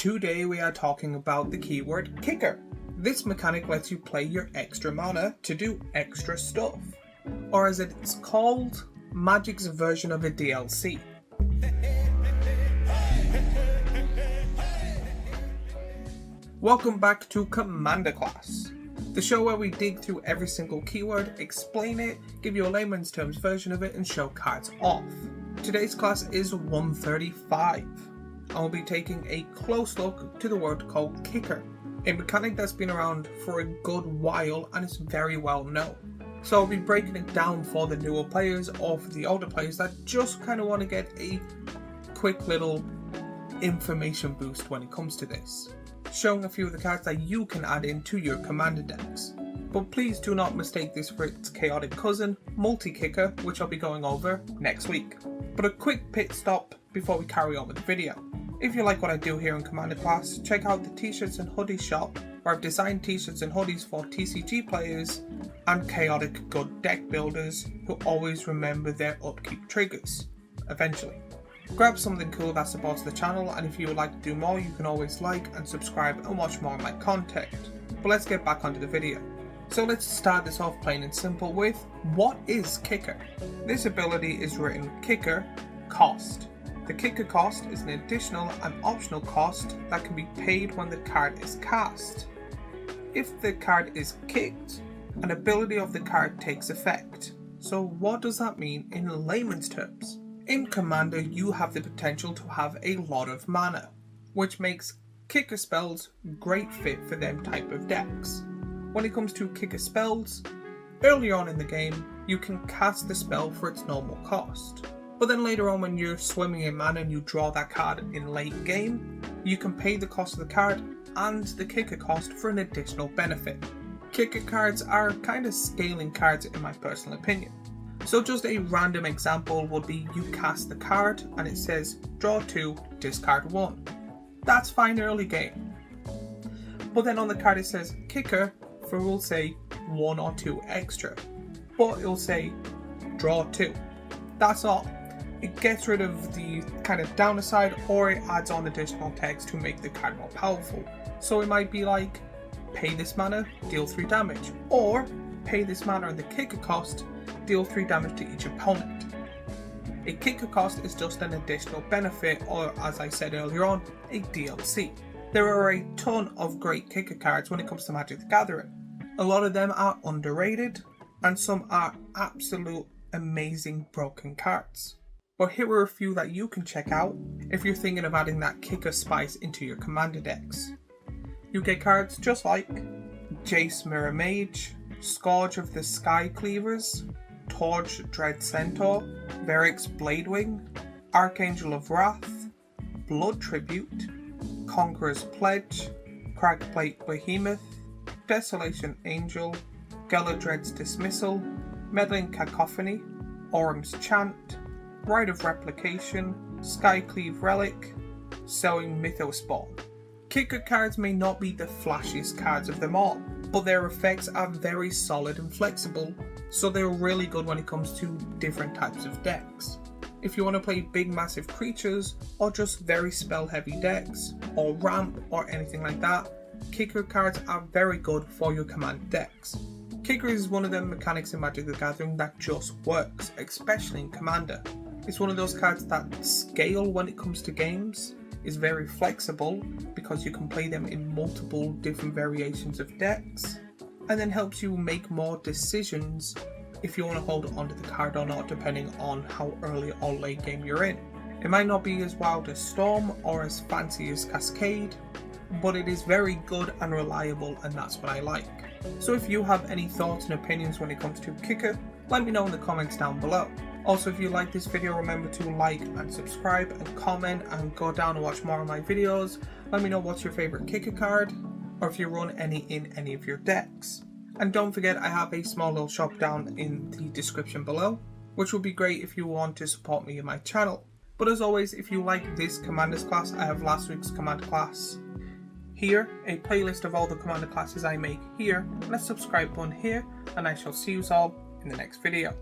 Today we are talking about the keyword kicker. This mechanic lets you play your extra mana to do extra stuff, or as it's called, Magic's version of a DLC. Welcome back to Commander Class, the show where we dig through every single keyword, explain it, give you a layman's terms version of it, and show cards off. Today's class is 135. I will be taking a close look to the word called kicker, a mechanic that's been around for a good while and is very well known. So I'll be breaking it down for the newer players or for the older players that just kind of want to get a quick little information boost when it comes to this, showing a few of the cards that you can add into your commander decks. But please do not mistake this for its chaotic cousin, Multi-Kicker, which I'll be going over next week. But a quick pit stop before we carry on with the video. If you like what I do here in Commander Class, check out the t-shirts and hoodies shop, where I've designed t-shirts and hoodies for TCG players and chaotic good deck builders who always remember their upkeep triggers, eventually. Grab something cool that supports the channel, and if you would like to do more, you can always like and subscribe and watch more of my content. But let's get back onto the video. So let's start this off plain and simple with, what is Kicker? This ability is written Kicker Cost. The Kicker cost is an additional and optional cost that can be paid when the card is cast. If the card is kicked, an ability of the card takes effect. So what does that mean in layman's terms? In Commander, you have the potential to have a lot of mana, which makes kicker spells great fit for them type of decks. When it comes to kicker spells, earlier on in the game, you can cast the spell for its normal cost. But then later on, when you're swimming in mana and you draw that card in late game, you can pay the cost of the card and the kicker cost for an additional benefit. Kicker cards are kind of scaling cards in my personal opinion. So just a random example would be you cast the card and it says draw 2, discard 1. That's fine early game. But then on the card it says kicker for, we'll say, 1 or 2 extra. But it'll say draw 2. That's all. It gets rid of the kind of downside, or it adds on additional text to make the card more powerful. So it might be like, pay this mana, deal 3 damage, or pay this mana and the kicker cost, deal 3 damage to each opponent. A kicker cost is just an additional benefit, or as I said earlier on, a DLC. There are a ton of great kicker cards when it comes to Magic the Gathering. A lot of them are underrated, and some are absolute amazing broken cards. But here are a few that you can check out if you're thinking of adding that kicker spice into your commander decks. You get cards just like Jace Mirror Mage, Scourge of the Sky Cleavers, Torch Dread Centaur, Verix Bladewing, Archangel of Wrath, Blood Tribute, Conqueror's Pledge, Cragplate Behemoth, Desolation Angel, Galadred's Dismissal, Meddling Cacophony, Orm's Chant, Rite of Replication, Skycleave Relic, Sowing Mythospawn. Kicker cards may not be the flashiest cards of them all, but their effects are very solid and flexible, so they're really good when it comes to different types of decks. If you want to play big massive creatures, or just very spell heavy decks, or ramp, or anything like that, kicker cards are very good for your command decks. Kicker is one of them mechanics in Magic the Gathering that just works, especially in Commander. It's one of those cards that scale when it comes to games, is very flexible because you can play them in multiple different variations of decks, and then helps you make more decisions if you want to hold onto the card or not, depending on how early or late game you're in. It might not be as wild as Storm or as fancy as Cascade, but it is very good and reliable, and that's what I like. So if you have any thoughts and opinions when it comes to Kicker, let me know in the comments down below. Also, if you like this video, remember to like and subscribe and comment, and go down and watch more of my videos. Let me know what's your favorite Kicker card, or if you run any in any of your decks. And don't forget, I have a small little shop down in the description below, which would be great if you want to support me in my channel. But as always, if you like this Commander's class, I have last week's Commander class here, a playlist of all the Commander classes I make here, and a subscribe button here, and I shall see you all in the next video.